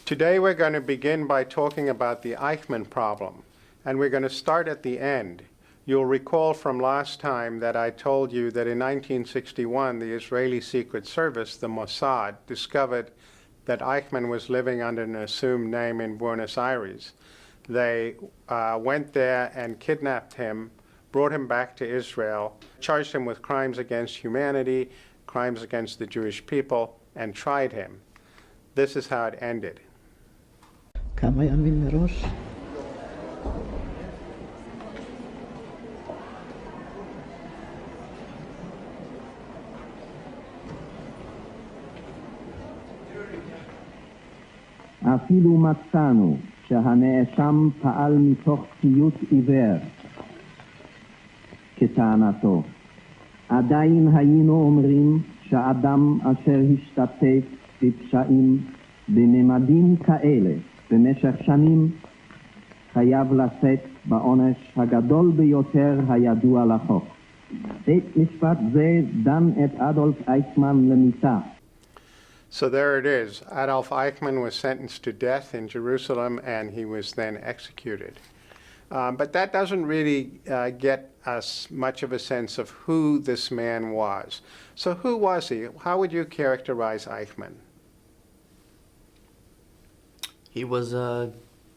Today we're going to begin by talking about the Eichmann problem, and we're going to start at the end. You'll recall from last time that I told you that in 1961 the Israeli Secret Service, the Mossad, discovered that Eichmann was living under an assumed name in Buenos Aires. They went there and kidnapped him, brought him back to Israel, charged him with crimes against humanity, crimes against the Jewish people, and tried him. This is how it ended. כמה ימים מראש? אפילו מצאנו שהנאשם פעל מתוך ציות עיוור, כטענתו. עדיין היינו אומרים שאדם אשר השתתף בפשעים בממדים כאלה במשך שנים חייב לשאת בעונש הגדול ביותר הידוע לחוק. בית משפט זה דן את אדולף אייכמן למיתה. So there it is. Adolf Eichmann was sentenced to death in Jerusalem, and he was then executed. But that doesn't really get us much of a sense of who this man was. So who was he? How would you characterize Eichmann? He was a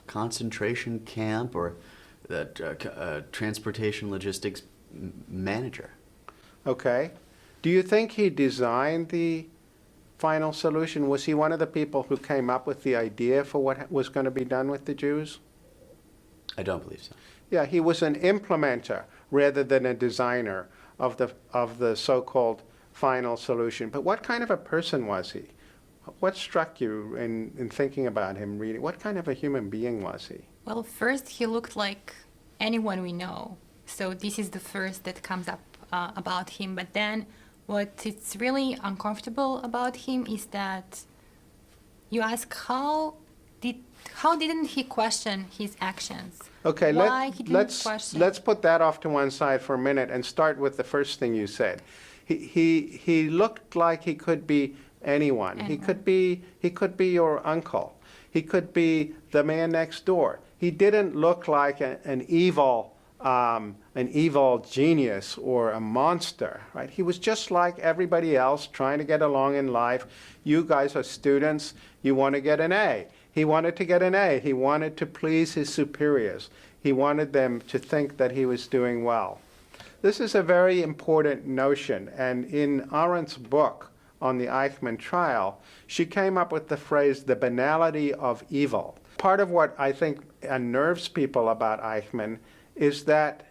concentration camp or transportation logistics manager. Okay. Do you think he designed the final solution? Was he one of the people who came up with the idea for what was going to be done with the Jews? I don't believe so. Yeah, he was an implementer rather than a designer of the so-called final solution. But what kind of a person was he? What struck you in thinking about him, reading? What kind of a human being was he? Well, first, he looked like anyone we know. So this is the first that comes up about him. But then what is really uncomfortable about him is that you ask how didn't he question his actions? Okay, let's put that off to one side for a minute and start with the first thing you said. He looked like he could be anyone. He could be your uncle. He could be the man next door. He didn't look like an evil genius or a monster, right? He was just like everybody else, trying to get along in life. You guys are students. You want to get an A. He wanted to get an A. He wanted to please his superiors. He wanted them to think that he was doing well. This is a very important notion, and in Arendt's book on the Eichmann trial, she came up with the phrase, the banality of evil. Part of what I think unnerves people about Eichmann is that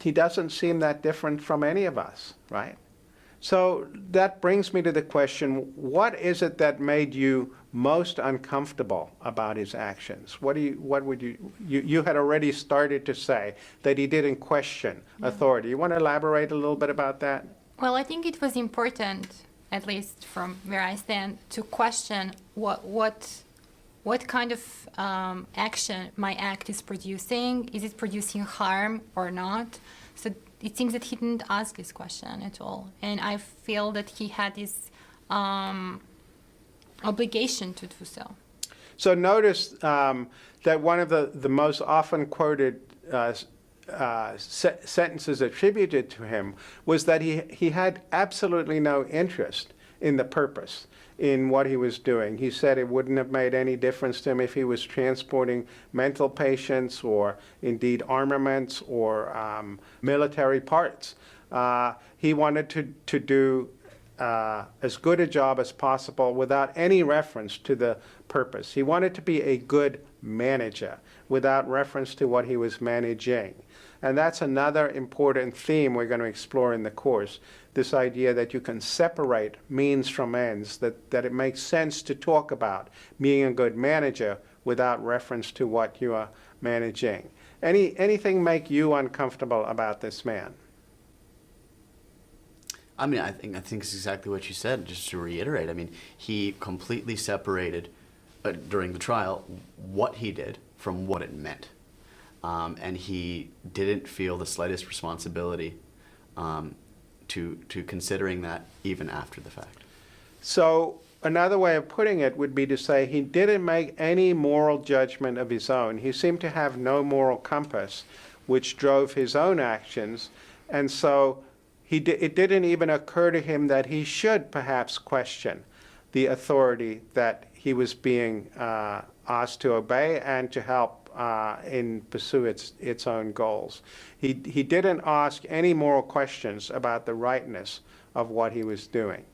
he doesn't seem that different from any of us, right? So that brings me to the question, what is it that made you most uncomfortable about his actions? You had already started to say that he didn't question authority. You want to elaborate a little bit about that? Well, I think it was important, at least from where I stand, to question what kind of action my act is producing. Is it producing harm or not? So it seems that he didn't ask this question at all. And I feel that he had this obligation to do so. So notice that one of the most often quoted sentences attributed to him was that he had absolutely no interest in the purpose, in what he was doing. He said it wouldn't have made any difference to him if he was transporting mental patients or indeed armaments or military parts. He wanted to do as good a job as possible without any reference to the purpose. He wanted to be a good manager without reference to what he was managing. And that's another important theme we're going to explore in the course, this idea that you can separate means from ends, that it makes sense to talk about being a good manager without reference to what you are managing. Anything make you uncomfortable about this man? I mean, I think it's exactly what you said. Just to reiterate, I mean, he completely separated during the trial what he did from what it meant. And he didn't feel the slightest responsibility to considering that even after the fact. So another way of putting it would be to say he didn't make any moral judgment of his own. He seemed to have no moral compass which drove his own actions, and so it didn't even occur to him that he should perhaps question the authority that he was being asked to obey and to help in pursue its own goals. He didn't ask any moral questions about the rightness of what he was doing.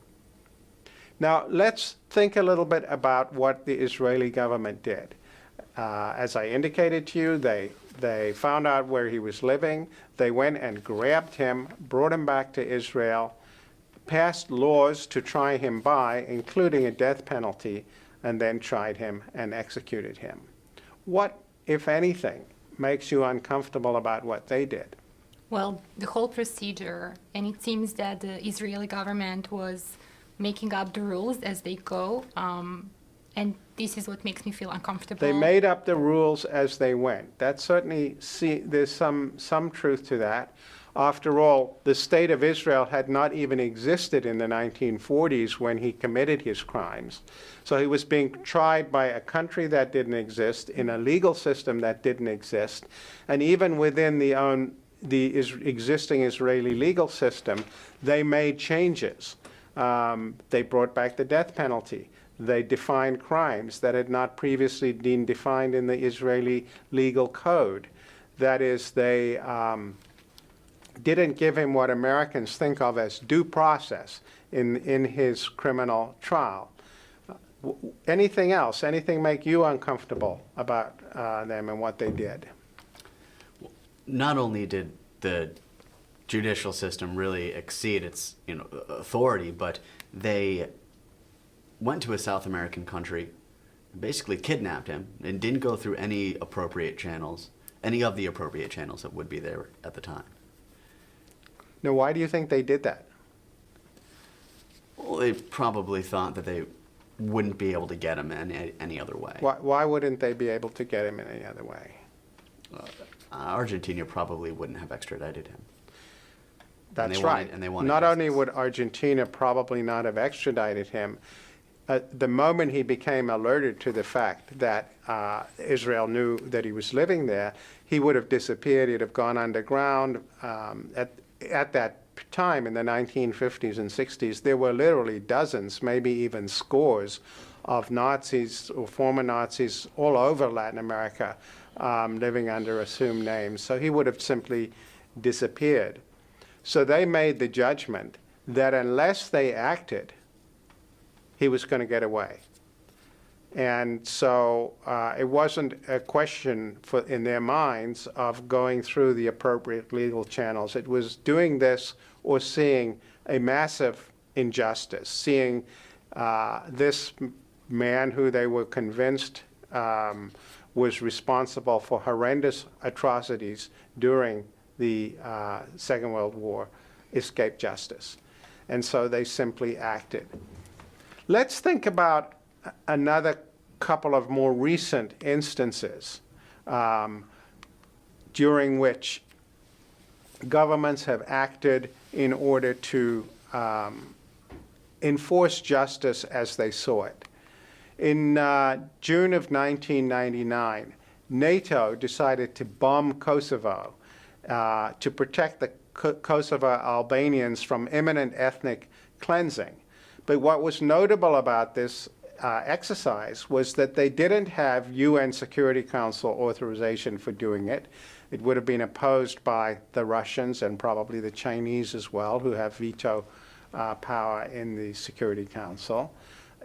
Now, let's think a little bit about what the Israeli government did. As I indicated to you, they found out where he was living. They went and grabbed him, brought him back to Israel, passed laws to try him by, including a death penalty, and then tried him and executed him. What, if anything, makes you uncomfortable about what they did? Well, the whole procedure, and it seems that the Israeli government was making up the rules as they go, and this is what makes me feel uncomfortable. They made up the rules as they went. That certainly, there's some truth to that. After all, the state of Israel had not even existed in the 1940s when he committed his crimes. So he was being tried by a country that didn't exist, in a legal system that didn't exist, and even within the existing Israeli legal system, they made changes. They brought back the death penalty. They defined crimes that had not previously been defined in the Israeli legal code. That is, they didn't give him what Americans think of as due process in his criminal trial. Anything else? Anything make you uncomfortable about them and what they did? Not only did the judicial system really exceed its authority, but they went to a South American country, basically kidnapped him, and didn't go through any of the appropriate channels that would be there at the time. Now, why do you think they did that? Well, they probably thought that they wouldn't be able to get him in any other way. Why wouldn't they be able to get him in any other way? Argentina probably wouldn't have extradited him. That's right. Not only would Argentina probably not have extradited him, the moment he became alerted to the fact that Israel knew that he was living there, he would have disappeared. He'd have gone underground. At that time, in the 1950s and 60s, there were literally dozens, maybe even scores, of Nazis or former Nazis all over Latin America living under assumed names. So he would have simply disappeared. So they made the judgment that unless they acted, he was going to get away. And so it wasn't a question in their minds of going through the appropriate legal channels. It was doing this or seeing a massive injustice, seeing this man who they were convinced was responsible for horrendous atrocities during the Second World War escape justice. And so they simply acted. Let's think about another couple of more recent instances during which governments have acted in order to enforce justice as they saw it. In June of 1999, NATO decided to bomb Kosovo to protect the Kosovo Albanians from imminent ethnic cleansing. But what was notable about this exercise was that they didn't have UN Security Council authorization for doing it. It would have been opposed by the Russians and probably the Chinese as well, who have veto power in the Security Council.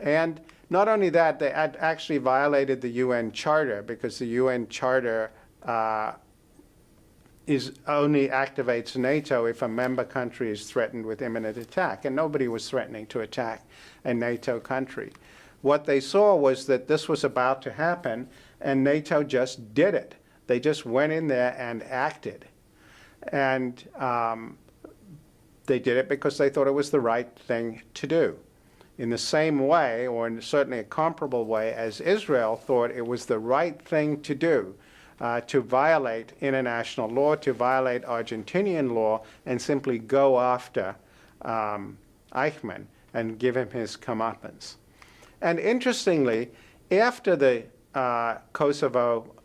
And not only that, they had actually violated the UN Charter, because the UN Charter only activates NATO if a member country is threatened with imminent attack, and nobody was threatening to attack a NATO country. What they saw was that this was about to happen, and NATO just did it. They just went in there and acted. And they did it because they thought it was the right thing to do. In the same way, or in certainly a comparable way, as Israel thought it was the right thing to do, to violate international law, to violate Argentinian law, and simply go after Eichmann and give him his comeuppance. And interestingly, after the Kosovo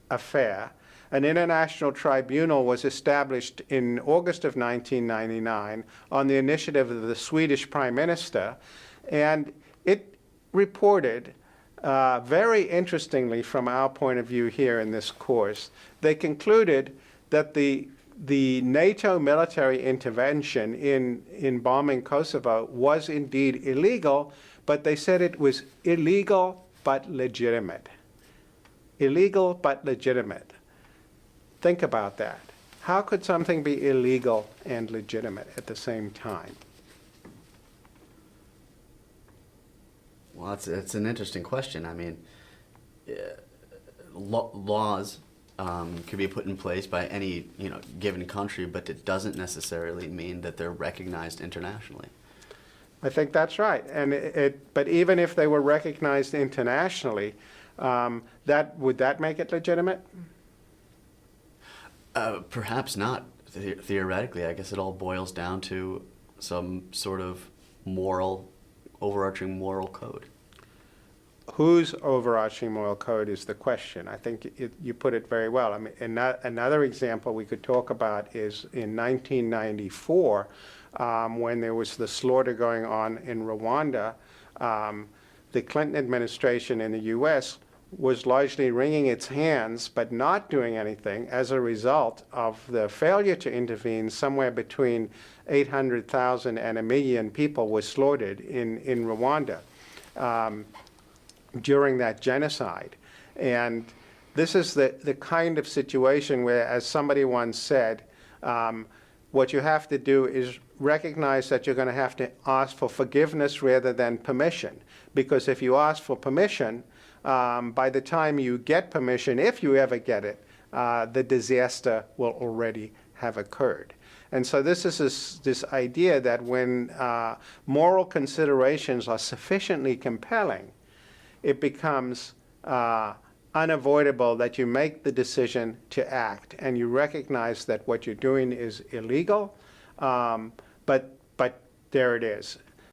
affair, an international tribunal was established in August of 1999 on the initiative of the Swedish Prime Minister, and it reported, very interestingly from our point of view here in this course, they concluded that the NATO military intervention in bombing Kosovo was indeed illegal, but they said it was illegal but legitimate. Illegal but legitimate. Think about that. How could something be illegal and legitimate at the same time? Well, it's an interesting question. I mean, laws could be put in place by any given country, but it doesn't necessarily mean that they're recognized internationally. I think that's right. And but even if they were recognized internationally, would that make it legitimate? Perhaps not. Theoretically, I guess it all boils down to some sort of overarching moral code. Whose overarching moral code is the question. I think you put it very well. I mean, another example we could talk about is in 1994, when there was the slaughter going on in Rwanda. The Clinton administration in the U.S. was largely wringing its hands but not doing anything as a result of the failure to intervene. Somewhere between 800,000 and 1 million people were slaughtered in Rwanda during that genocide. And this is the kind of situation where, as somebody once said, what you have to do is recognize that you're going to have to ask for forgiveness rather than permission. Because if you ask for permission, by the time you get permission, if you ever get it, the disaster will already have occurred. And so this is this idea that when moral considerations are sufficiently compelling, it becomes unavoidable that you make the decision to act, and you recognize that what you're doing is illegal, but there it is.